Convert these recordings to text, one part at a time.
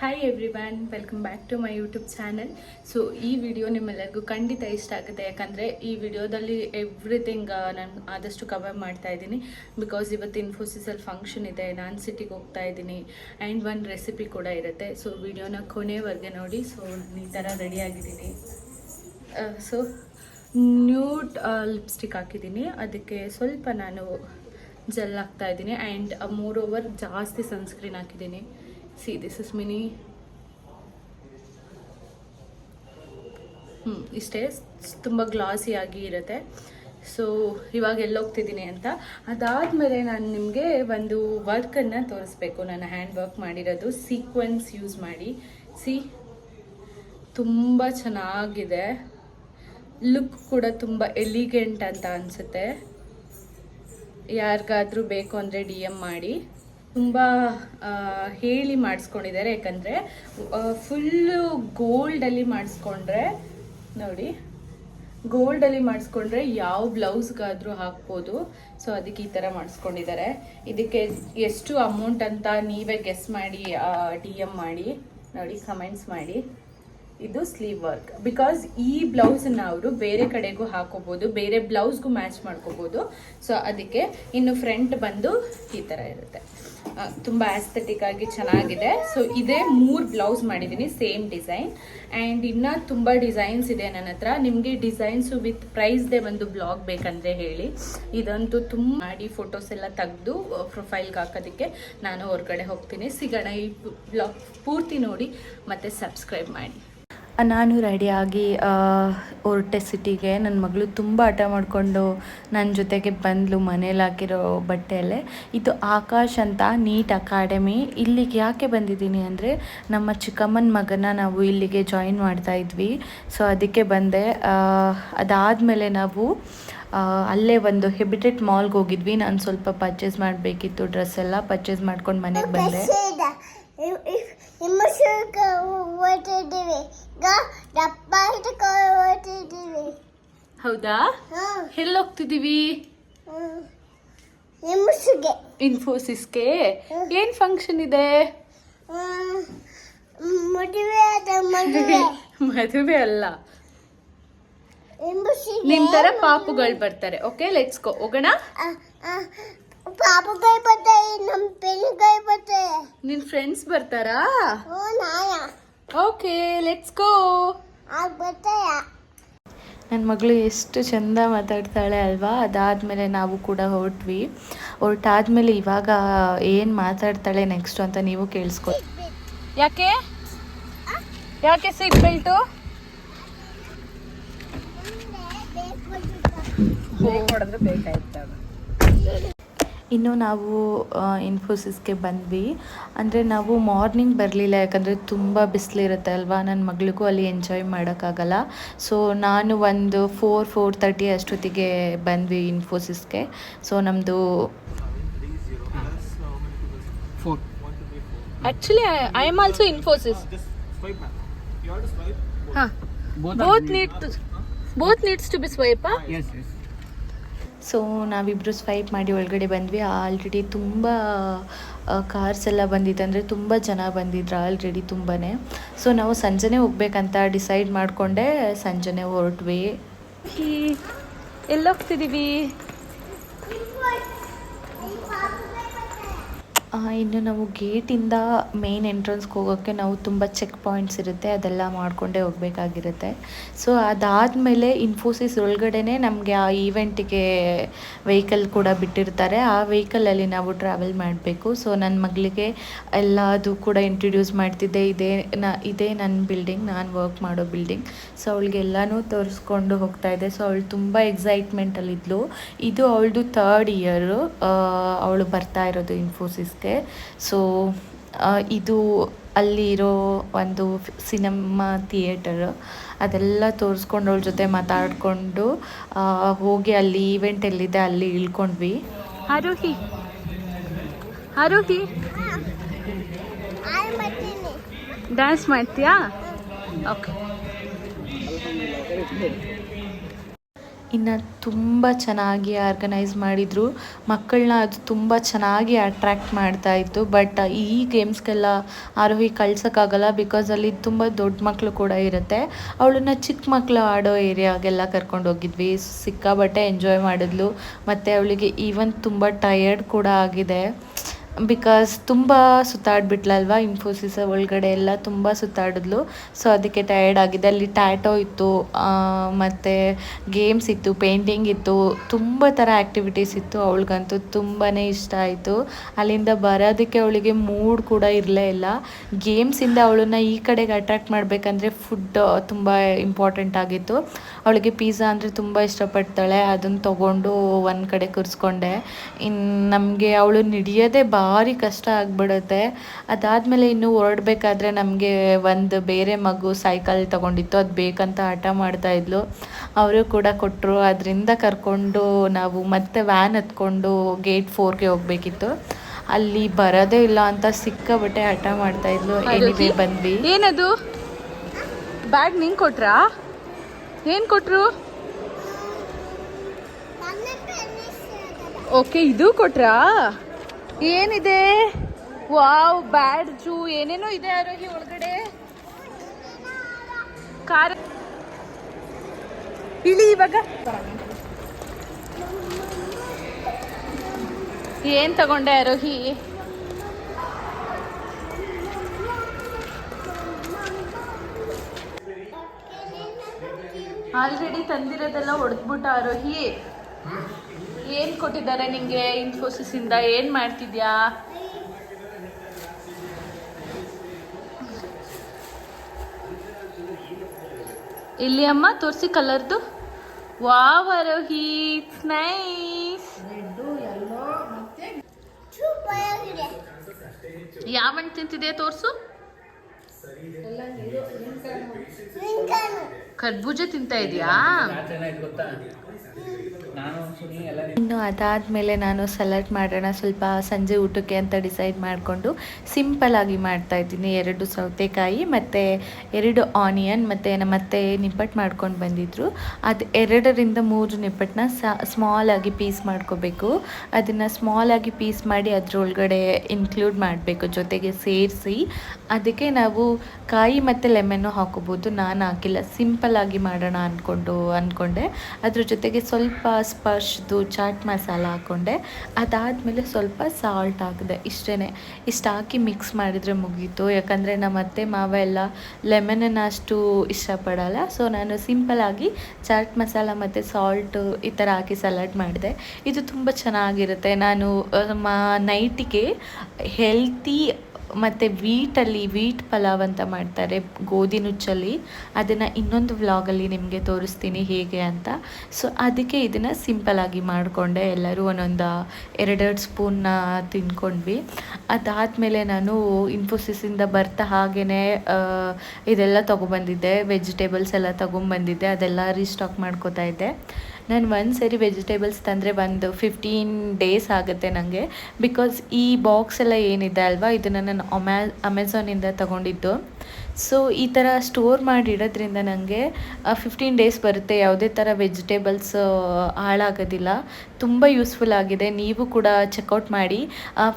Hi everyone, welcome back to my YouTube channel. So ಈ video ನಿಮ್ಮೆಲ್ಲರಿಗೂ ಖಂಡಿತ ಇಷ್ಟ ಆಗುತ್ತೆ, ಯಾಕಂದರೆ ಈ ವಿಡಿಯೋದಲ್ಲಿ ಎವ್ರಿಥಿಂಗ್ ನಾನು ಆದಷ್ಟು ಕವರ್ ಮಾಡ್ತಾ ಇದ್ದೀನಿ. ಬಿಕಾಸ್ ಇವತ್ತು ಇನ್ಫೋಸಿಸಲ್ಲಿ ಫಂಕ್ಷನ್ ಇದೆ, ನಾನು ಸಿಟಿಗೆ ಹೋಗ್ತಾ ಇದ್ದೀನಿ ಆ್ಯಂಡ್ ಒಂದು ರೆಸಿಪಿ ಕೂಡ ಇರುತ್ತೆ. ಸೊ ವಿಡಿಯೋನ ಕೊನೆವರೆಗೆ ನೋಡಿ. ಸೊ ನಾನು ಈ ಥರ ರೆಡಿಯಾಗಿದ್ದೀನಿ. ಸೊ ನ್ಯೂಡ್ ಲಿಪ್ಸ್ಟಿಕ್ ಹಾಕಿದ್ದೀನಿ, ಅದಕ್ಕೆ ಸ್ವಲ್ಪ ನಾನು ಜೆಲ್ ಹಾಕ್ತಾ ಇದ್ದೀನಿ ಆ್ಯಂಡ್ ಮೋರ್ ಓವರ್ ಜಾಸ್ತಿ ಸನ್ಸ್ಕ್ರೀನ್ ಹಾಕಿದ್ದೀನಿ. See this is mini. ಇಷ್ಟೇ, ತುಂಬ ಗ್ಲಾಸಿಯಾಗಿ ಇರುತ್ತೆ. ಸೊ ಇವಾಗ ಎಲ್ಲೋಗ್ತಿದ್ದೀನಿ ಅಂತ, ಅದಾದಮೇಲೆ ನಾನು ನಿಮಗೆ ಒಂದು ವರ್ಕನ್ನು ತೋರಿಸ್ಬೇಕು. ನಾನು ಹ್ಯಾಂಡ್ ವರ್ಕ್ ಮಾಡಿರೋದು ಸೀಕ್ವೆನ್ಸ್ ಯೂಸ್ ಮಾಡಿ. ಸಿ, ತುಂಬ ಚೆನ್ನಾಗಿದೆ, ಲುಕ್ ಕೂಡ ತುಂಬ ಎಲಿಗೆಂಟ್ ಅಂತ ಅನಿಸುತ್ತೆ. ಯಾರಿಗಾದರೂ ಬೇಕು ಅಂದರೆ DM ಮಾಡಿ. ತುಂಬ ಹೇಳಿ ಮಾಡಿಸ್ಕೊಂಡಿದ್ದಾರೆ, ಯಾಕಂದರೆ ಫುಲ್ಲು ಗೋಲ್ಡಲ್ಲಿ ಮಾಡಿಸ್ಕೊಂಡ್ರೆ ನೋಡಿ, ಗೋಲ್ಡಲ್ಲಿ ಮಾಡಿಸ್ಕೊಂಡ್ರೆ ಯಾವ ಬ್ಲೌಸ್ಗಾದರೂ ಹಾಕ್ಬೋದು. ಸೊ ಅದಕ್ಕೆ ಈ ಥರ ಮಾಡಿಸ್ಕೊಂಡಿದ್ದಾರೆ. ಇದಕ್ಕೆ ಎಷ್ಟು ಅಮೌಂಟ್ ಅಂತ ನೀವೇ ಗೆಸ್ ಮಾಡಿ DM ಮಾಡಿ ನೋಡಿ, ಕಮೆಂಟ್ಸ್ ಮಾಡಿ. ಇದು ಸ್ಲೀವ್ ವರ್ಕ್. ಬಿಕಾಸ್ ಈ ಬ್ಲೌಸನ್ನು ಅವರು ಬೇರೆ ಕಡೆಗೂ ಹಾಕೋಬೋದು, ಬೇರೆ ಬ್ಲೌಸ್ಗೂ ಮ್ಯಾಚ್ ಮಾಡ್ಕೋಬೋದು. ಸೊ ಅದಕ್ಕೆ ಇನ್ನು ಫ್ರಂಟ್ ಬಂದು ಈ ಥರ ಇರುತ್ತೆ, ತುಂಬ ಆಸ್ಥೆಟಿಕ್ ಆಗಿ ಚೆನ್ನಾಗಿದೆ. ಸೊ ಇದೇ 3 ಬ್ಲೌಸ್ ಮಾಡಿದ್ದೀನಿ, ಸೇಮ್ ಡಿಸೈನ್. ಆ್ಯಂಡ್ ಇನ್ನೂ ತುಂಬ ಡಿಸೈನ್ಸ್ ಇದೆ ನನ್ನ ಹತ್ರ. ನಿಮಗೆ ಡಿಸೈನ್ಸು ವಿತ್ ಪ್ರೈಸ್ದೇ ಒಂದು ಬ್ಲಾಗ್ ಬೇಕಂದರೆ ಹೇಳಿ. ಇದಂತೂ ತುಂಬ ಮಾಡಿ ಫೋಟೋಸ್ ಎಲ್ಲ ತೆಗೆದು ಪ್ರೊಫೈಲ್ಗೆ ಹಾಕೋದಕ್ಕೆ ನಾನು ಹೊರಗಡೆ ಹೋಗ್ತೀನಿ. ಸಿಗೋಣ. ಈ ಬ್ಲಾಗ್ ಪೂರ್ತಿ ನೋಡಿ ಮತ್ತು ಸಬ್ಸ್ಕ್ರೈಬ್ ಮಾಡಿ. ನಾನು ರೆಡಿಯಾಗಿ ಹೊರಟೆ ಸಿಟಿಗೆ. ನನ್ನ ಮಗಳು ತುಂಬ ಹಠ ಮಾಡಿಕೊಂಡು ನನ್ನ ಜೊತೆಗೆ ಬಂದಳು, ಮನೇಲಿ ಹಾಕಿರೋ ಬಟ್ಟೆಯಲ್ಲೇ. ಇದು ಆಕಾಶ್ ಅಂತ ನೀಟ್ ಅಕಾಡೆಮಿ. ಇಲ್ಲಿಗೆ ಯಾಕೆ ಬಂದಿದ್ದೀನಿ ಅಂದರೆ, ನಮ್ಮ ಚಿಕ್ಕಮ್ಮನ ಮಗನ ನಾವು ಇಲ್ಲಿಗೆ ಜಾಯಿನ್ ಮಾಡ್ತಾಯಿದ್ವಿ. ಸೊ ಅದಕ್ಕೆ ಬಂದೆ. ಅದಾದಮೇಲೆ ನಾವು ಅಲ್ಲೇ ಒಂದು ಹೆಬಿಟೆಟ್ ಮಾಲ್ಗೆ ಹೋಗಿದ್ವಿ. ನಾನು ಸ್ವಲ್ಪ ಪರ್ಚೇಸ್ ಮಾಡಬೇಕಿತ್ತು, ಡ್ರೆಸ್ ಎಲ್ಲ ಪರ್ಚೇಸ್ ಮಾಡ್ಕೊಂಡು ಮನೆಗೆ ಬಂದೆ. ಹೌದಾ, ಎಲ್ಲಿ ಹೋಗ್ತಿದ್ದೀವಿ? ಇನ್ಫೋಸಿಸ್ಗೆ. ಏನ್ ಫಂಕ್ಷನ್ ಇದೆ? ಮದುವೆ ಅಲ್ಲ, ನಿಮ್ ತರ ಪಾಪುಗಳು ಬರ್ತಾರೆ. Okay, let's go. ಹೋಗೋಣ. ನಿನ್ ಫ್ರೆಂಡ್ಸ್ ಬರ್ತಾರಾ? Okay, let's go. ನನ್ನ ಮಗಳು ಎಷ್ಟು ಚೆಂದ ಮಾತಾಡ್ತಾಳೆ ಅಲ್ವಾ. ಅದಾದಮೇಲೆ ನಾವು ಕೂಡ ಹೊರಟಾದ್ಮೇಲೆ ಇವಾಗ ಏನು ಮಾತಾಡ್ತಾಳೆ ನೆಕ್ಸ್ಟ್ ಅಂತ ನೀವು ಕೇಳಿಸ್ಕೊ. ಯಾಕೆ ಸೀಟ್ ಬೆಲ್ಟು? ಇನ್ನು ನಾವು ಇನ್ಫೋಸಿಸ್ಗೆ ಬಂದ್ವಿ. ಅಂದರೆ ನಾವು ಮಾರ್ನಿಂಗ್ ಬರಲಿಲ್ಲ, ಯಾಕಂದರೆ ತುಂಬ ಬಿಸಿಲಿರುತ್ತೆ ಅಲ್ವಾ. ನನ್ನ ಮಗಳಿಗೂ ಅಲ್ಲಿ ಎಂಜಾಯ್ ಮಾಡೋಕ್ಕಾಗಲ್ಲ. ಸೊ ನಾನು ಒಂದು 4:30 ಅಷ್ಟೊತ್ತಿಗೆ ಬಂದ್ವಿ ಇನ್ಫೋಸಿಸ್ಗೆ. ಸೊ ನಮ್ಮದು actually I am also Infosys. ಹಾಂ, both needs to be swipe. So ನಾವಿಬ್ಬರು ಸ್ವೈಪ್ ಮಾಡಿ ಒಳಗಡೆ ಬಂದ್ವಿ. ಆಲ್ರೆಡಿ ತುಂಬ ಕಾರ್ಸ್ ಎಲ್ಲ ಬಂದಿತ್ತು, ಅಂದರೆ ತುಂಬ ಜನ ಬಂದಿದ್ರು ಆಲ್ರೆಡಿ ತುಂಬಾ. ಸೊ ನಾವು ಸಂಜೆನೇ ಹೋಗ್ಬೇಕಂತ ಡಿಸೈಡ್ ಮಾಡಿಕೊಂಡೆ, ಸಂಜೆನೇ ಹೊರಟ್ವಿ. ಎಲ್ಲೋಗ್ತಿದ್ದೀವಿ? ಇನ್ನು ನಾವು ಗೇಟಿಂದ ಮೇನ್ ಎಂಟ್ರೆನ್ಸ್ಗೆ ಹೋಗೋಕ್ಕೆ ನಾವು ತುಂಬ ಚೆಕ್ ಪಾಯಿಂಟ್ಸ್ ಇರುತ್ತೆ, ಅದೆಲ್ಲ ಮಾಡಿಕೊಂಡೇ ಹೋಗಬೇಕಾಗಿರುತ್ತೆ. ಸೊ ಅದಾದಮೇಲೆ ಇನ್ಫೋಸಿಸ್ ಒಳಗಡೆನೇ ನಮಗೆ ಆ ಈವೆಂಟಿಗೆ ವೆಹಿಕಲ್ ಕೂಡ ಬಿಟ್ಟಿರ್ತಾರೆ. ಆ ವೆಹಿಕಲಲ್ಲಿ ನಾವು ಟ್ರಾವೆಲ್ ಮಾಡಬೇಕು. ಸೊ ನನ್ನ ಮಗಳಿಗೆ ಎಲ್ಲದು ಕೂಡ ಇಂಟ್ರೊಡ್ಯೂಸ್ ಮಾಡ್ತಿದ್ದೆ. ಇದೇ ನನ್ನ ಬಿಲ್ಡಿಂಗ್, ನಾನು ವರ್ಕ್ ಮಾಡೋ ಬಿಲ್ಡಿಂಗ್. ಸೊ ಅವಳಿಗೆಲ್ಲನೂ ತೋರಿಸ್ಕೊಂಡು ಹೋಗ್ತಾಯಿದ್ದೆ. ಸೊ ಅವಳು ತುಂಬ ಎಕ್ಸೈಟ್ಮೆಂಟಲ್ಲಿದ್ಲು. ಇದು ಅವಳದು 3rd ಇಯರು ಅವಳು ಬರ್ತಾ ಇರೋದು ಇನ್ಫೋಸಿಸ್ಗೆ. ಸೊ ಇದು ಅಲ್ಲಿರೋ ಒಂದು ಸಿನಿಮಾ ಥಿಯೇಟರು, ಅದೆಲ್ಲ ತೋರಿಸ್ಕೊಂಡು ಅವಳ ಜೊತೆ ಮಾತಾಡಿಕೊಂಡು ಹೋಗಿ ಅಲ್ಲಿ ಈವೆಂಟ್ ಎಲ್ಲಿದೆ ಅಲ್ಲಿ ಇಳ್ಕೊಂಡ್ವಿ. ಆರೋಹಿ ಡ್ಯಾನ್ಸ್ ಮಾಡ್ತೀಯಾ? ಓಕೆ. ಇನ್ನು ತುಂಬ ಚೆನ್ನಾಗಿ ಆರ್ಗನೈಸ್ ಮಾಡಿದರು. ಮಕ್ಕಳನ್ನ ಅದು ತುಂಬ ಚೆನ್ನಾಗಿ ಅಟ್ರ್ಯಾಕ್ಟ್ ಮಾಡ್ತಾಯಿತ್ತು. ಬಟ್ ಈ ಗೇಮ್ಸ್ಗೆಲ್ಲ ಆರೋಹಿ ಕಳ್ಸೋಕ್ಕಾಗಲ್ಲ, ಬಿಕಾಸ್ ಅಲ್ಲಿ ತುಂಬ ದೊಡ್ಡ ಮಕ್ಕಳು ಕೂಡ ಇರುತ್ತೆ. ಅವಳನ್ನ ಚಿಕ್ಕ ಮಕ್ಕಳು ಆಡೋ ಏರಿಯಾಗೆಲ್ಲ ಕರ್ಕೊಂಡು ಹೋಗಿದ್ವಿ. ಸಿಕ್ಕಾಬಟ್ಟೆ ಎಂಜಾಯ್ ಮಾಡಿದ್ಲು. ಮತ್ತು ಅವಳಿಗೆ ಈವನ್ ತುಂಬ ಟಯರ್ಡ್ ಕೂಡ ಆಗಿದೆ, ಬಿಕಾಸ್ ತುಂಬ ಸುತ್ತಾಡ್ಬಿಟ್ಲಲ್ವ. ಇನ್ಫೋಸಿಸ್ ಒಳಗಡೆ ಎಲ್ಲ ತುಂಬ ಸುತ್ತಾಡಿದ್ಲು. ಸೊ ಅದಕ್ಕೆ ಟಯರ್ಡ್ ಆಗಿದೆ. ಅಲ್ಲಿ ಟ್ಯಾಟೋ ಇತ್ತು, ಮತ್ತು ಗೇಮ್ಸ್ ಇತ್ತು, ಪೇಂಟಿಂಗ್ ಇತ್ತು, ತುಂಬ ಥರ ಆ್ಯಕ್ಟಿವಿಟೀಸ್ ಇತ್ತು. ಅವಳಿಗಂತೂ ತುಂಬಾ ಇಷ್ಟ ಆಯಿತು. ಅಲ್ಲಿಂದ ಬರೋದಕ್ಕೆ ಅವಳಿಗೆ ಮೂಡ್ ಕೂಡ ಇರಲೇ ಇಲ್ಲ. ಗೇಮ್ಸಿಂದ ಅವಳನ್ನ ಈ ಕಡೆಗೆ ಅಟ್ರ್ಯಾಕ್ಟ್ ಮಾಡಬೇಕಂದ್ರೆ ಫುಡ್ ತುಂಬ ಇಂಪಾರ್ಟೆಂಟ್ ಆಗಿತ್ತು. ಅವಳಿಗೆ ಪಿಜ್ಜಾ ಅಂದರೆ ತುಂಬ ಇಷ್ಟಪಡ್ತಾಳೆ. ಅದನ್ನು ತೊಗೊಂಡು ಒಂದು ಕಡೆ ಕೂರಿಸ್ಕೊಂಡೆ. ಇನ್ನು ನಮಗೆ ಅವಳು ಹಿಡಿಯೋದೇ ಭಾರಿ ಕಷ್ಟ ಆಗಿಬಿಡುತ್ತೆ. ಅದಾದಮೇಲೆ ಇನ್ನು ಹೊರಡಬೇಕಾದ್ರೆ ನಮಗೆ ಒಂದು ಬೇರೆ ಮಗು ಸೈಕಲ್ ತೊಗೊಂಡಿತ್ತು, ಅದು ಬೇಕಂತ ಹಠ ಮಾಡ್ತಾಯಿದ್ಲು. ಅವರು ಕೂಡ ಕೊಟ್ಟರು. ಅದರಿಂದ ಕರ್ಕೊಂಡು ನಾವು ಮತ್ತೆ ವ್ಯಾನ್ ಹತ್ಕೊಂಡು ಗೇಟ್ 4ಗೆ ಹೋಗಬೇಕಿತ್ತು. ಅಲ್ಲಿ ಬರೋದೇ ಇಲ್ಲ ಅಂತ ಸಿಕ್ಕಾಬಟ್ಟೆ ಹಠ ಮಾಡ್ತಾಯಿದ್ಲು. ಎನಿವೆ ಬಂದ್ವಿ. ಏನದು ಬ್ಯಾಗ್ ನಿಂಗೆ ಕೊಟ್ರಾ? ಏನು ಕೊಟ್ಟರು? ಓಕೆ, ಇದು ಕೊಟ್ರಾ? ಏನಿದೆ? ವಾವ್, ಬ್ಯಾಡ್ಜು ಏನೇನೋ ಇದೆ ಆರೋಹಿ ಒಳಗಡೆ. ಕಾರ್ ಇಳಿ ಇವಾಗ. ಏನ್ ತಗೊಂಡೆ ಆರೋಹಿ? ಆಲ್ರೆಡಿ ತಂದಿರೋದೆಲ್ಲ ಹೊಡೆದ್ಬಿಟ್ಟ ಆರೋಹಿ. ಏನು ಕೊಟ್ಟಿದ್ದಾರೆ ನಿಂಗೆ ಇನ್ಫೋಸಿಸಿಂದ? ಏನು ಮಾಡ್ತಿದ್ಯಾ? ಇಲ್ಲಿ ಅಮ್ಮ ತೋರಿಸಿ ಕಲರ್ದು. Wow Aarohi, it's nice. ಯಾವನ್ ತಿಂತಿದೆ ತೋರಿಸು. ಕರ್ಬೂಜ ತಿಂತಾ ಇದೆಯಾ? ಇನ್ನು ಅದಾದಮೇಲೆ ನಾನು ಸಲಾಡ್ ಮಾಡೋಣ ಸ್ವಲ್ಪ ಸಂಜೆ ಊಟಕ್ಕೆ ಅಂತ ಡಿಸೈಡ್ ಮಾಡಿಕೊಂಡು ಸಿಂಪಲ್ಲಾಗಿ ಮಾಡ್ತಾಯಿದ್ದೀನಿ. 2 ಸೌತೆಕಾಯಿ ಮತ್ತು 2 ಆನಿಯನ್ ಮತ್ತು ನಮ್ಮತ್ತೆ ನಿಪ್ಪಟ್ಟು ಮಾಡ್ಕೊಂಡು ಬಂದಿದ್ದರು. ಅದು 2ರಿಂದ 3 ನಿಪ್ಪಟ್ಟನ್ನ ಸ್ಮಾಲಾಗಿ ಪೀಸ್ ಮಾಡ್ಕೋಬೇಕು. ಅದನ್ನು ಸ್ಮಾಲಾಗಿ ಪೀಸ್ ಮಾಡಿ ಅದರೊಳಗಡೆ ಇನ್ಕ್ಲೂಡ್ ಮಾಡಬೇಕು, ಜೊತೆಗೆ ಸೇರಿಸಿ. ಅದಕ್ಕೆ ನಾವು ಕಾಯಿ ಮತ್ತು ಲೆಮನ್ನು ಹಾಕೋಬೋದು. ನಾನು ಹಾಕಿಲ್ಲ, ಸಿಂಪಲ್ಲಾಗಿ ಮಾಡೋಣ ಅಂದ್ಕೊಂಡೆ. ಅದ್ರ ಜೊತೆಗೆ ಸ್ವಲ್ಪ ಸ್ಪರ್ಶ್ದು ಚಾಟ್ ಮಸಾಲ ಹಾಕ್ಕೊಂಡೆ. ಅದಾದಮೇಲೆ ಸ್ವಲ್ಪ ಸಾಲ್ಟ್ ಹಾಕಿದೆ. ಇಷ್ಟು ಹಾಕಿ ಮಿಕ್ಸ್ ಮಾಡಿದರೆ ಮುಗೀತು. ಯಾಕಂದರೆ ನಮ್ಮ ಅತ್ತೆ ಮಾವ ಎಲ್ಲ ಲೆಮನನ್ನು ಅಷ್ಟು ಇಷ್ಟಪಡಲ್ಲ. ಸೊ ನಾನು ಸಿಂಪಲ್ಲಾಗಿ ಚಾಟ್ ಮಸಾಲ ಮತ್ತು ಸಾಲ್ಟು ಈ ಥರ ಹಾಕಿ ಸಲಾಡ್ ಮಾಡಿದೆ. ಇದು ತುಂಬ ಚೆನ್ನಾಗಿರುತ್ತೆ. ನಾನು ನೈಟಿಗೆ ಹೆಲ್ತಿ ಮತ್ತು ವೀಟ್ ಪಲಾವ್ ಅಂತ ಮಾಡ್ತಾರೆ ಗೋಧಿ ನುಚ್ಚಲ್ಲಿ. ಅದನ್ನು ಇನ್ನೊಂದು ವ್ಲಾಗಲ್ಲಿ ನಿಮಗೆ ತೋರಿಸ್ತೀನಿ ಹೇಗೆ ಅಂತ. ಸೊ ಅದಕ್ಕೆ ಇದನ್ನು ಸಿಂಪಲ್ಲಾಗಿ ಮಾಡಿಕೊಂಡೆ. ಎಲ್ಲರೂ ಒಂದೊಂದು 2 ಸ್ಪೂನ್ನ ತಿಂದ್ಕೊಂಡ್ವಿ. ಅದಾದಮೇಲೆ ನಾನು ಇನ್ಫೋಸಿಸಿಂದ ಬರ್ತಾ ಹಾಗೆಯೇ ಇದೆಲ್ಲ ತೊಗೊಬಂದಿದ್ದೆ, ವೆಜಿಟೇಬಲ್ಸ್ ಎಲ್ಲ ತೊಗೊಂಬಂದಿದ್ದೆ. ಅದೆಲ್ಲ ರೀಸ್ಟಾಕ್ ಮಾಡ್ಕೋತಾ ಇದ್ದೆ. ನಾನು ಒಂದು ಸರಿ ವೆಜಿಟೇಬಲ್ಸ್ ತಂದರೆ ಒಂದು 15 ಡೇಸ್ ಆಗುತ್ತೆ ನನಗೆ. ಬಿಕಾಸ್ ಈ ಬಾಕ್ಸ್ ಎಲ್ಲ ಏನಿದೆ ಅಲ್ವಾ, ಇದನ್ನು ನಾನು ಅಮೆಝಾನಿಂದ ತೊಗೊಂಡಿದ್ದು. ಸೊ ಈ ಥರ ಸ್ಟೋರ್ ಮಾಡಿ ಇಡೋದ್ರಿಂದ ನನಗೆ 15 ಡೇಸ್ ಬರುತ್ತೆ. ಯಾವುದೇ ಥರ ವೆಜಿಟೇಬಲ್ಸ್ ಹಾಳಾಗೋದಿಲ್ಲ. ತುಂಬ ಯೂಸ್ಫುಲ್ ಆಗಿದೆ. ನೀವು ಕೂಡ ಚೆಕ್ಔಟ್ ಮಾಡಿ.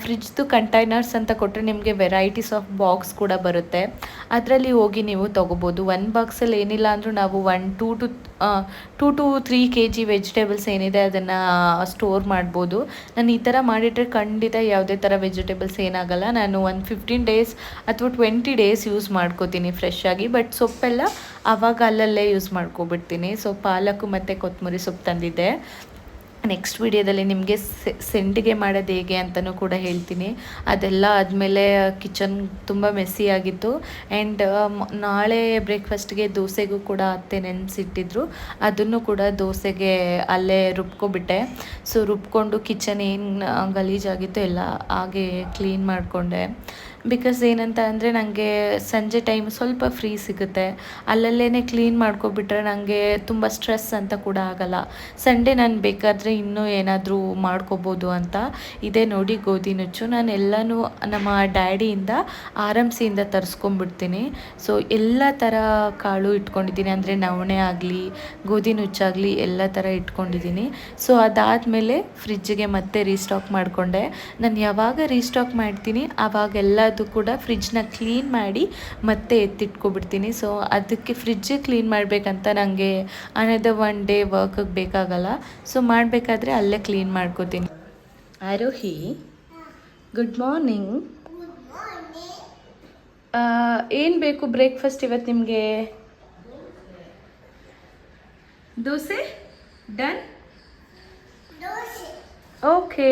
ಫ್ರಿಜ್ದು ಕಂಟೈನರ್ಸ್ ಅಂತ ಕೊಟ್ಟರೆ ನಿಮಗೆ ವೆರೈಟೀಸ್ ಆಫ್ ಬಾಕ್ಸ್ ಕೂಡ ಬರುತ್ತೆ. ಅದರಲ್ಲಿ ಹೋಗಿ ನೀವು ತೊಗೋಬೋದು. 1 ಬಾಕ್ಸಲ್ಲಿ ಏನಿಲ್ಲ ಅಂದರೂ ನಾವು 2 to 3 kg ವೆಜಿಟೇಬಲ್ಸ್ ಏನಿದೆ ಅದನ್ನು ಸ್ಟೋರ್ ಮಾಡ್ಬೋದು. ನಾನು ಈ ಥರ ಮಾಡಿದರೆ ಖಂಡಿತ ಯಾವುದೇ ಥರ ವೆಜಿಟೇಬಲ್ಸ್ ಏನಾಗಲ್ಲ. ನಾನು ಒಂದು 15 ಡೇಸ್ ಅಥವಾ 20 ಡೇಸ್ ಯೂಸ್ ಮಾಡ್ಕೋತೀನಿ ಫ್ರೆಶ್ ಆಗಿ. ಬಟ್ ಸೊಪ್ಪೆಲ್ಲ ಆವಾಗ ಅಲ್ಲಲ್ಲೇ ಯೂಸ್ ಮಾಡ್ಕೊಬಿಡ್ತೀನಿ. ಸೊ ಪಾಲಕು ಮತ್ತು ಕೊತ್ತಂಬರಿ ಸೊಪ್ಪು ತಂದಿದ್ದೆ. ನೆಕ್ಸ್ಟ್ ವಿಡಿಯೋದಲ್ಲಿ ನಿಮಗೆ ಸೆಂಡಿಗೆ ಮಾಡೋದು ಹೇಗೆ ಅಂತಲೂ ಕೂಡ ಹೇಳ್ತೀನಿ. ಅದೆಲ್ಲ ಆದಮೇಲೆ ಕಿಚನ್ ತುಂಬ ಮೆಸ್ಸಿ ಆಗಿತ್ತು. ಆ್ಯಂಡ್ ನಾಳೆ ಬ್ರೇಕ್ಫಾಸ್ಟ್ಗೆ ದೋಸೆಗೂ ಕೂಡ ಅತ್ತೆ ನೆನೆಸಿಟ್ಟಿದ್ರು. ಅದನ್ನು ಕೂಡ ದೋಸೆಗೆ ಅಲ್ಲೇ ರುಬ್ಕೊಬಿಟ್ಟೆ. ಸೊ ರುಬ್ಕೊಂಡು ಕಿಚನ್ ಏನು ಗಲೀಜಾಗಿತ್ತು ಎಲ್ಲ ಹಾಗೆ ಕ್ಲೀನ್ ಮಾಡಿಕೊಂಡೆ. ಬಿಕಾಸ್ ಏನಂತ ಅಂದರೆ ನನಗೆ ಸಂಜೆ ಟೈಮ್ ಸ್ವಲ್ಪ ಫ್ರೀ ಸಿಗುತ್ತೆ, ಅಲ್ಲಲ್ಲೇ ಕ್ಲೀನ್ ಮಾಡ್ಕೊಬಿಟ್ರೆ ನನಗೆ ತುಂಬ ಸ್ಟ್ರೆಸ್ ಅಂತ ಕೂಡ ಆಗಲ್ಲ. ಸಂಡೇ ನಾನು ಬೇಕಾದರೆ ಇನ್ನೂ ಏನಾದರೂ ಮಾಡ್ಕೋಬೋದು ಅಂತ. ಇದೇ ನೋಡಿ ಗೋಧಿ ನುಚ್ಚು, ನಾನು ಎಲ್ಲನೂ ನಮ್ಮ ಡ್ಯಾಡಿಯಿಂದ ಆರಂಸಿಯಿಂದ ತರಿಸ್ಕೊಂಡ್ಬಿಡ್ತೀನಿ. ಸೊ ಎಲ್ಲ ಥರ ಕಾಳು ಇಟ್ಕೊಂಡಿದ್ದೀನಿ, ಅಂದರೆ ನವಣೆ ಆಗಲಿ ಗೋಧಿ ನುಚ್ಚಾಗಲಿ ಎಲ್ಲ ಥರ ಇಟ್ಕೊಂಡಿದ್ದೀನಿ. ಸೊ ಅದಾದಮೇಲೆ ಫ್ರಿಜ್ಜಿಗೆ ಮತ್ತೆ ರೀಸ್ಟಾಕ್ ಮಾಡಿಕೊಂಡೆ. ನಾನು ಯಾವಾಗ ರೀಸ್ಟಾಕ್ ಮಾಡ್ತೀನಿ ಆವಾಗೆಲ್ಲದು ಕೂಡ ಫ್ರಿಜ್ನ ಕ್ಲೀನ್ ಮಾಡಿ ಮತ್ತೆ ಎತ್ತಿಟ್ಕೊಬಿಡ್ತೀನಿ. ಸೊ ಅದಕ್ಕೆ ಫ್ರಿಜ್ಜೇ ಕ್ಲೀನ್ ಮಾಡಬೇಕಂತ ನನಗೆ ಅನದರ್ 1 ಡೇ ವರ್ಕಿಗೆ ಬೇಕಾಗಲ್ಲ. ಸೊ ಮಾಡಬೇಕಾದ್ರೆ ಅಲ್ಲೇ ಕ್ಲೀನ್ ಮಾಡ್ಕೋತೀನಿ. Aarohi, good morning. ಏನು ಬೇಕು ಬ್ರೇಕ್ಫಾಸ್ಟ್ ಇವತ್ತು ನಿಮಗೆ? Dosa done. Okay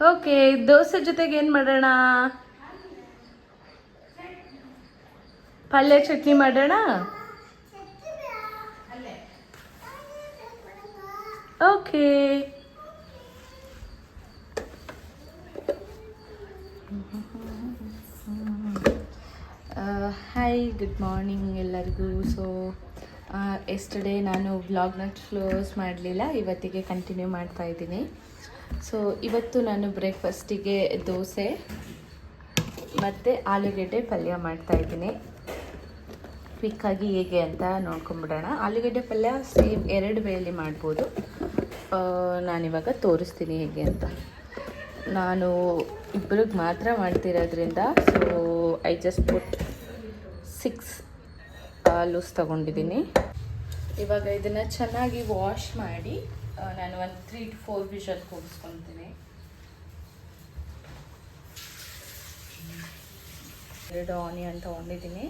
okay, dosa ಜೊತೆಗೆ ಏನು ಮಾಡೋಣ? ಪಲ್ಯ ಚಟ್ನಿ ಮಾಡೋಣ. ಓಕೆ. ಹಾಯ್, ಗುಡ್ ಮಾರ್ನಿಂಗ್ ಎಲ್ಲರಿಗೂ. ಸೊ ಎಸ್ಟರ್ಡೇ ನಾನು ವ್ಲಾಗ್ನ ಕ್ಲೋಸ್ ಮಾಡಲಿಲ್ಲ, ಇವತ್ತಿಗೆ ಕಂಟಿನ್ಯೂ ಮಾಡ್ತಾ ಇದ್ದೀನಿ. ಸೊ ಇವತ್ತು ನಾನು ಬ್ರೇಕ್ಫಾಸ್ಟಿಗೆ ದೋಸೆ ಮತ್ತು ಆಲೂಗೆಡ್ಡೆ ಪಲ್ಯ ಮಾಡ್ತಾಯಿದ್ದೀನಿ. ಕ್ವಿಕ್ಕಾಗಿ ಹೇಗೆ ಅಂತ ನೋಡ್ಕೊಂಬಿಡೋಣ. ಆಲೂಗೆಡ್ಡೆ ಪಲ್ಯ ಸೇಮ್ 2 ವೇಯಲ್ಲಿ ಮಾಡ್ಬೋದು. ನಾನಿವಾಗ ತೋರಿಸ್ತೀನಿ ಹೇಗೆ ಅಂತ. ನಾನು ಇಬ್ಬರಿಗೆ ಮಾತ್ರ ಮಾಡ್ತಿರೋದ್ರಿಂದ so I just put 6 loose ತೊಗೊಂಡಿದ್ದೀನಿ. ಇವಾಗ ಇದನ್ನು ಚೆನ್ನಾಗಿ ವಾಶ್ ಮಾಡಿ ನಾನು ಒಂದು 3 to 4 ವಿಷಲ್ ಕೂಗಿಸ್ಕೊತೀನಿ. 2 ಆನಿಯನ್ ತೊಗೊಂಡಿದ್ದೀನಿ.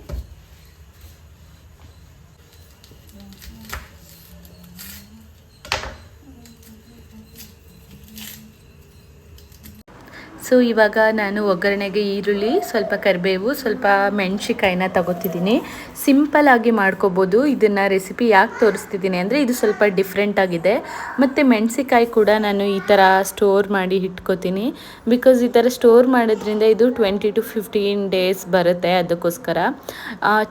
ಸೊ ಇವಾಗ ನಾನು ಒಗ್ಗರಣೆಗೆ ಈರುಳ್ಳಿ, ಸ್ವಲ್ಪ ಕರಿಬೇವು, ಸ್ವಲ್ಪ ಮೆಣಸಿಕಾಯಿನ ತಗೋತಿದ್ದೀನಿ. ಸಿಂಪಲ್ಲಾಗಿ ಮಾಡ್ಕೋಬೋದು. ಇದನ್ನು ರೆಸಿಪಿ ಯಾಕೆ ತೋರಿಸ್ತಿದ್ದೀನಿ ಅಂದರೆ ಇದು ಸ್ವಲ್ಪ ಡಿಫ್ರೆಂಟಾಗಿದೆ. ಮತ್ತು ಮೆಣಸಿಕಾಯಿ ಕೂಡ ನಾನು ಈ ಥರ ಸ್ಟೋರ್ ಮಾಡಿ ಇಟ್ಕೋತೀನಿ. ಬಿಕಾಸ್ ಈ ಥರ ಸ್ಟೋರ್ ಮಾಡೋದ್ರಿಂದ ಇದು 20 to 15 ಡೇಸ್ ಬರುತ್ತೆ. ಅದಕ್ಕೋಸ್ಕರ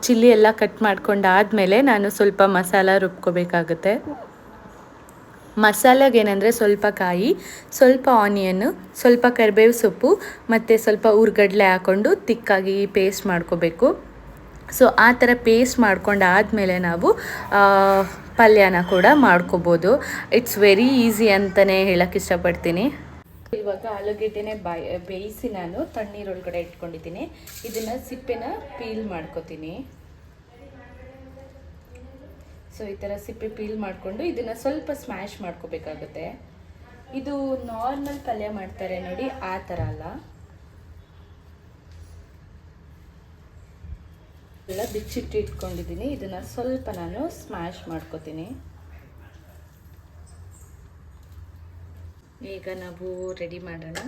ಚಿಲ್ಲಿ ಎಲ್ಲ ಕಟ್ ಮಾಡ್ಕೊಂಡಾದಮೇಲೆ ನಾನು ಸ್ವಲ್ಪ ಮಸಾಲ ರುಬ್ಕೋಬೇಕಾಗುತ್ತೆ. ಮಸಾಲೆಗೆ ಏನಂದರೆ ಸ್ವಲ್ಪ ಕಾಯಿ, ಸ್ವಲ್ಪ ಆನಿಯನ್ನು, ಸ್ವಲ್ಪ ಕರಿಬೇವು ಸೊಪ್ಪು ಮತ್ತು ಸ್ವಲ್ಪ ಹುರ್ಗಡ್ಲೆ ಹಾಕ್ಕೊಂಡು ತಿಕ್ಕಾಗಿ ಪೇಸ್ಟ್ ಮಾಡ್ಕೋಬೇಕು. ಸೊ ಆ ಥರ ಪೇಸ್ಟ್ ಮಾಡ್ಕೊಂಡಾದಮೇಲೆ ನಾವು ಪಲ್ಯನ ಕೂಡ ಮಾಡ್ಕೋಬೋದು. ಇಟ್ಸ್ ವೆರಿ ಈಸಿ ಅಂತಲೇ ಹೇಳೋಕ್ಕೆ ಇಷ್ಟಪಡ್ತೀನಿ. ಇವಾಗ ಆಲೂಗೆಡ್ಡೆನೇ ಬೇಯಿಸಿ ನಾನು ತಣ್ಣೀರೊಳಗಡೆ ಇಟ್ಕೊಂಡಿದ್ದೀನಿ. ಇದನ್ನು ಸಿಪ್ಪೆನ ಪೀಲ್ ಮಾಡ್ಕೋತೀನಿ. ಸೊ ಈ ಥರ ಸಿಪ್ಪೆ ಪೀಲ್ ಮಾಡಿಕೊಂಡು ಇದನ್ನು ಸ್ವಲ್ಪ ಸ್ಮ್ಯಾಶ್ ಮಾಡ್ಕೋಬೇಕಾಗುತ್ತೆ. ಇದು ನಾರ್ಮಲ್ ಪಲ್ಯ ಮಾಡ್ತಾರೆ ನೋಡಿ, ಆ ಥರ ಅಲ್ಲ. ಎಲ್ಲ ಬಿಚ್ಚಿಟ್ಟು ಇಟ್ಕೊಂಡಿದ್ದೀನಿ. ಇದನ್ನು ಸ್ವಲ್ಪ ನಾನು ಸ್ಮ್ಯಾಶ್ ಮಾಡ್ಕೋತೀನಿ. ಈಗ ನಾವು ರೆಡಿ ಮಾಡೋಣ.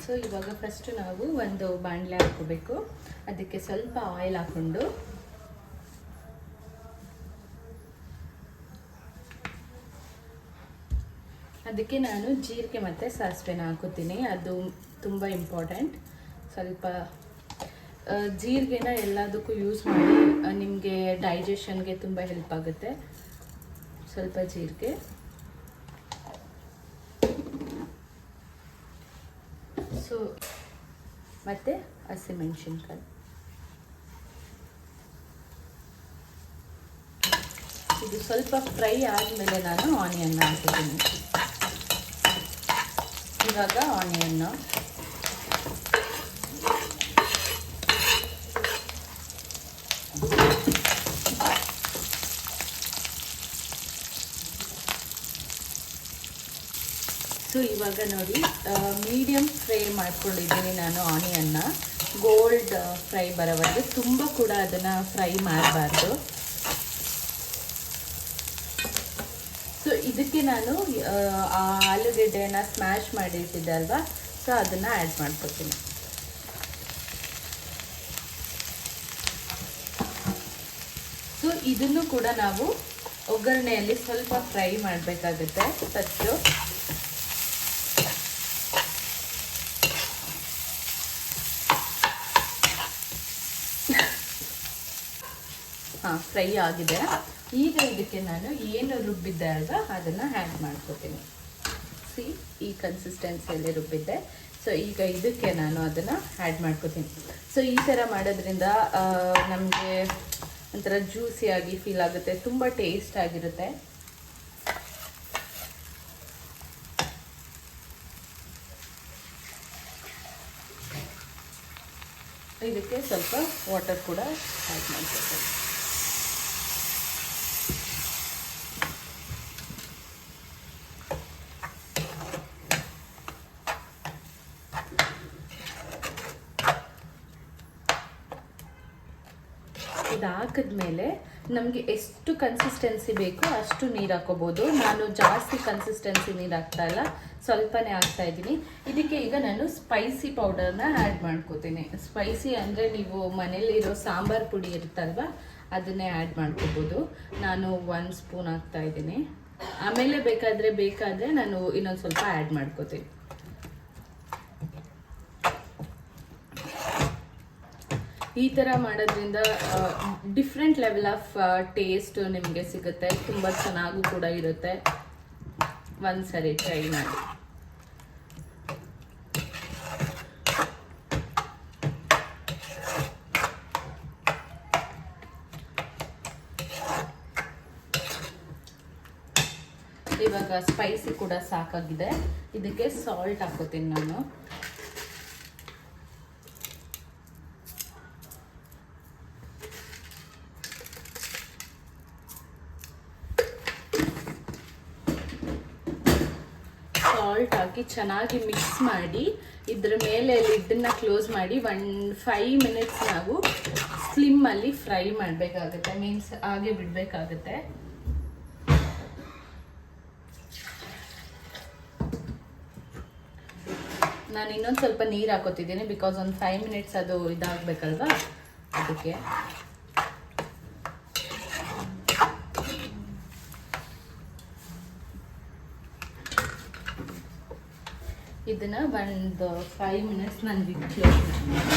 ಸೊ ಇವಾಗ ಫಸ್ಟು ನಾವು ಒಂದು ಬಾಣಲೆ ಹಾಕೋಬೇಕು. ಅದಕ್ಕೆ ಸ್ವಲ್ಪ ಆಯಿಲ್ ಹಾಕ್ಕೊಂಡು ಅದಕ್ಕೆ ನಾನು ಜೀರಿಗೆ ಮತ್ತು ಸಾಸಿವೆನ ಹಾಕೋತೀನಿ. ಅದು ತುಂಬ ಇಂಪಾರ್ಟೆಂಟ್. ಸ್ವಲ್ಪ ಜೀರಿಗೆನ ಎಲ್ಲದಕ್ಕೂ ಯೂಸ್ ಮಾಡಿ, ನಿಮಗೆ ಡೈಜೆಷನ್ಗೆ ತುಂಬ ಹೆಲ್ಪ್ ಆಗುತ್ತೆ. ಸ್ವಲ್ಪ ಜೀರಿಗೆ, ಸೊ ಮತ್ತು ಹಸಿಮೆಣಸಿನ್ಕಾಯಿ. ಇದು ಸ್ವಲ್ಪ ಫ್ರೈ ಆದಮೇಲೆ ನಾನು ಆನಿಯನ್ನ ಹಾಕಿದ್ದೀನಿ. ಇವಾಗ ಆನಿಯನ್ನು ಸೊ ಇವಾಗ ನೋಡಿ ಮೀಡಿಯಮ್ ಫ್ರೈ ಮಾಡ್ಕೊಂಡಿದ್ದೀನಿ ನಾನು ಆನಿಯನ್ನ. ಗೋಲ್ಡ್ ಫ್ರೈ ಬರೋವರೆಗೆ ತುಂಬ ಕೂಡ ಅದನ್ನು ಫ್ರೈ ಮಾಡಬಾರ್ದು. ಸೊ ಇದಕ್ಕೆ ನಾನು ಆಲೂಗೆಡ್ಡೆನ ಸ್ಮ್ಯಾಶ್ ಮಾಡಿಟ್ಟಿದ್ದೆ ಅಲ್ವಾ, ಸೊ ಅದನ್ನು ಆ್ಯಡ್ ಮಾಡ್ಕೊತೀನಿ. ಸೊ ಇದನ್ನು ಕೂಡ ನಾವು ಒಗ್ಗರಣೆಯಲ್ಲಿ ಸ್ವಲ್ಪ ಫ್ರೈ ಮಾಡಬೇಕಾಗುತ್ತೆ ಫಸ್ಟು. ಫ್ರೈ ಆಗಿದೆ. ಈಗ ಇದಕ್ಕೆ ನಾನು ಏನು ರುಬ್ಬಿದ್ದೆ ಅಲ್ವಾ ಅದನ್ನು ಆ್ಯಡ್ ಮಾಡ್ಕೋತೀನಿ. ಈ ಕನ್ಸಿಸ್ಟೆನ್ಸಿಯಲ್ಲಿ ರುಬ್ಬಿದ್ದೆ. ಸೊ ಈಗ ಇದಕ್ಕೆ ನಾನು ಅದನ್ನು ಆ್ಯಡ್ ಮಾಡ್ಕೋತೀನಿ. ಸೊ ಈ ಥರ ಮಾಡೋದ್ರಿಂದ ನಮಗೆ ಒಂಥರ ಜ್ಯೂಸಿಯಾಗಿ ಫೀಲ್ ಆಗುತ್ತೆ, ತುಂಬ ಟೇಸ್ಟ್ ಆಗಿರುತ್ತೆ. ಇದಕ್ಕೆ ಸ್ವಲ್ಪ ವಾಟರ್ ಕೂಡ ಆ್ಯಡ್ ಮಾಡ್ಕೋತೀನಿ. ಇದಾಕಿದ್ಮೇಲೆ ನಮಗೆ ಎಷ್ಟು ಕನ್ಸಿಸ್ಟೆನ್ಸಿ ಬೇಕು ಅಷ್ಟು ನೀರು ಹಾಕೋಬೋದು. ನಾನು ಜಾಸ್ತಿ ಕನ್ಸಿಸ್ಟೆನ್ಸಿ ನೀರು ಹಾಕ್ತಾ ಇಲ್ಲ, ಸ್ವಲ್ಪನೇ ಹಾಕ್ತಾ ಇದ್ದೀನಿ. ಇದಕ್ಕೆ ಈಗ ನಾನು ಸ್ಪೈಸಿ ಪೌಡರ್ನ ಆ್ಯಡ್ ಮಾಡ್ಕೋತೀನಿ. ಸ್ಪೈಸಿ ಅಂದರೆ ನೀವು ಮನೇಲಿರೋ ಸಾಂಬಾರು ಪುಡಿ ಇರುತ್ತಲ್ವ ಅದನ್ನೇ ಆ್ಯಡ್ ಮಾಡ್ಕೋಬೋದು. ನಾನು 1 ಸ್ಪೂನ್ ಹಾಕ್ತಾ ಇದ್ದೀನಿ. ಆಮೇಲೆ ಬೇಕಾದರೆ ನಾನು ಇನ್ನೊಂದು ಸ್ವಲ್ಪ ಆ್ಯಡ್ ಮಾಡ್ಕೋತೀನಿ. ಈ ಥರ ಮಾಡೋದ್ರಿಂದ ಡಿಫ್ರೆಂಟ್ ಲೆವೆಲ್ ಆಫ್ ಟೇಸ್ಟ್ ನಿಮಗೆ ಸಿಗುತ್ತೆ, ತುಂಬ ಚೆನ್ನಾಗೂ ಕೂಡ ಇರುತ್ತೆ. ಒಂದ್ಸರಿ ಟ್ರೈ ಮಾಡಿ. ಇವಾಗ ಸ್ಪೈಸಿ ಕೂಡ ಸಾಕಾಗಿದೆ. ಇದಕ್ಕೆ ಸಾಲ್ಟ್ ಹಾಕೋತೀನಿ ನಾನು. ಸಾಲ್ಟ್ ಹಾಕಿ ಚೆನ್ನಾಗಿ ಮಿಕ್ಸ್ ಮಾಡಿ ಇದ್ರ ಮೇಲೆ ಲಿಡ್ಡನ್ನ ಕ್ಲೋಸ್ ಮಾಡಿ 5 ಮಿನಿಟ್ಸ್ ನಾವು ಸ್ಲಿಮ್ಮಲ್ಲಿ ಫ್ರೈ ಮಾಡಬೇಕಾಗುತ್ತೆ. ಮೀನ್ಸ್ ಹಾಗೆ ಬಿಡಬೇಕಾಗುತ್ತೆ. ನಾನು ಇನ್ನೊಂದು ಸ್ವಲ್ಪ ನೀರು ಹಾಕೋತಿದ್ದೀನಿ, ಬಿಕಾಸ್ ಒಂದು 5 ಮಿನಿಟ್ಸ್ ಅದು ಇದಾಗಬೇಕಲ್ವಾ, ಅದಕ್ಕೆ. ಇದನ್ನ ಒಂದು 5 ಮಿನಿಟ್ಸ್ ನಾನು ಕ್ಲೋಸ್ ಮಾಡಿ.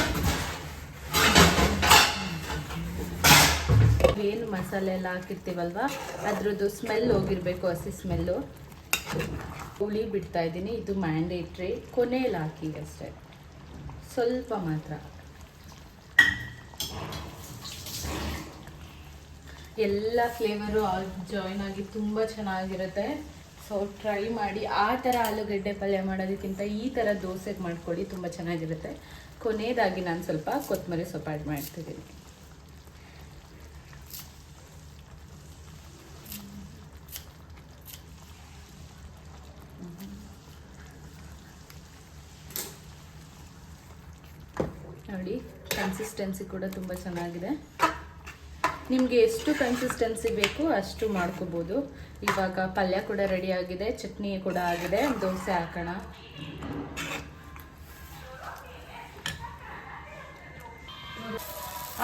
ಏನು ಮಸಾಲೆ ಎಲ್ಲ ಹಾಕಿರ್ತೀವಲ್ವ ಅದ್ರದ್ದು ಸ್ಮೆಲ್ ಹೋಗಿರಬೇಕು, ಹಸಿ ಸ್ಮೆಲ್ಲು. ಹುಳಿ ಬಿಡ್ತಾ ಇದ್ದೀನಿ. ಇದು ಮ್ಯಾಂಡೇಟ್ರಿ, ಕೊನೆಯಲ್ಲಿ ಹಾಕಿ ಅಷ್ಟೇ, ಸ್ವಲ್ಪ ಮಾತ್ರ. ಎಲ್ಲ ಫ್ಲೇವರು ಜಾಯಿನ್ ಆಗಿ ತುಂಬ ಚೆನ್ನಾಗಿರುತ್ತೆ. ಸೊ ಟ್ರೈ ಮಾಡಿ. ಆ ಥರ ಆಲೂಗಡ್ಡೆ ಪಲ್ಯ ಮಾಡೋದಕ್ಕಿಂತ ಈ ಥರ ದೋಸೆಗೆ ಮಾಡ್ಕೊಳ್ಳಿ, ತುಂಬ ಚೆನ್ನಾಗಿರುತ್ತೆ. ಕೊನೆಯದಾಗಿ ನಾನು ಸ್ವಲ್ಪ ಕೊತ್ತಂಬರಿ ಸೊಪ್ಪು ಆ್ಯಡ್ ಮಾಡ್ತಿದ್ದೀನಿ. ನೋಡಿ, ಕನ್ಸಿಸ್ಟೆನ್ಸಿ ಕೂಡ ತುಂಬ ಚೆನ್ನಾಗಿದೆ. ನಿಮಗೆ ಎಷ್ಟು ಕನ್ಸಿಸ್ಟೆನ್ಸಿ ಬೇಕು ಅಷ್ಟು ಮಾಡ್ಕೋಬೋದು. ಇವಾಗ ಪಲ್ಯ ಕೂಡ ರೆಡಿ ಆಗಿದೆ, ಚಟ್ನಿ ಕೂಡ ಆಗಿದೆ. ದೋಸೆ ಹಾಕೋಣ.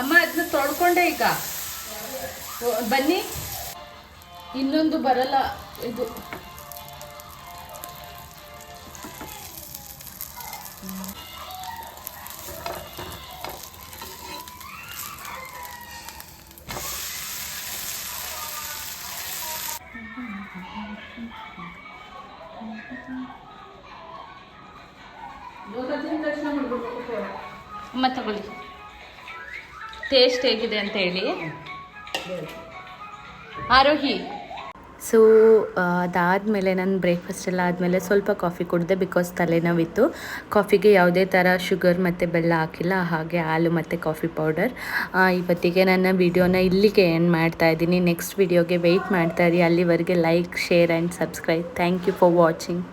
ಅಮ್ಮ ಅದನ್ನ ತೊಳ್ಕೊಂಡೆ. ಈಗ ಬನ್ನಿ, ಇನ್ನೊಂದು ಬರಲ್ಲ ಇದು. ಅಮ್ಮ ತಗೊಳ್ಳಿ, ಟೇಸ್ಟ್ ಹೇಗಿದೆ ಅಂತ ಹೇಳಿ. ಆರೋಹಿ. ಸೊ ಅದಾದಮೇಲೆ ನಾನು ಬ್ರೇಕ್ಫಾಸ್ಟ್ ಎಲ್ಲ ಆದಮೇಲೆ ಸ್ವಲ್ಪ ಕಾಫಿ ಕುಡಿದೆ, ಬಿಕಾಸ್ ತಲೆನೋವಿತ್ತು. ಕಾಫಿಗೆ ಯಾವುದೇ ಥರ ಶುಗರ್ ಮತ್ತು ಬೆಲ್ಲ ಹಾಕಿಲ್ಲ, ಹಾಗೆ ಹಾಲು ಮತ್ತು ಕಾಫಿ ಪೌಡರ್. ಇವತ್ತಿಗೆ ನನ್ನ ವಿಡಿಯೋನ ಇಲ್ಲಿಗೆ ಎಂಡ್ ಮಾಡ್ತಾಯಿದ್ದೀನಿ. ನೆಕ್ಸ್ಟ್ ವಿಡಿಯೋಗೆ ವೆಯ್ಟ್ ಮಾಡ್ತಾಯಿರಿ. ಅಲ್ಲಿವರೆಗೆ like, share and subscribe. Thank you for watching.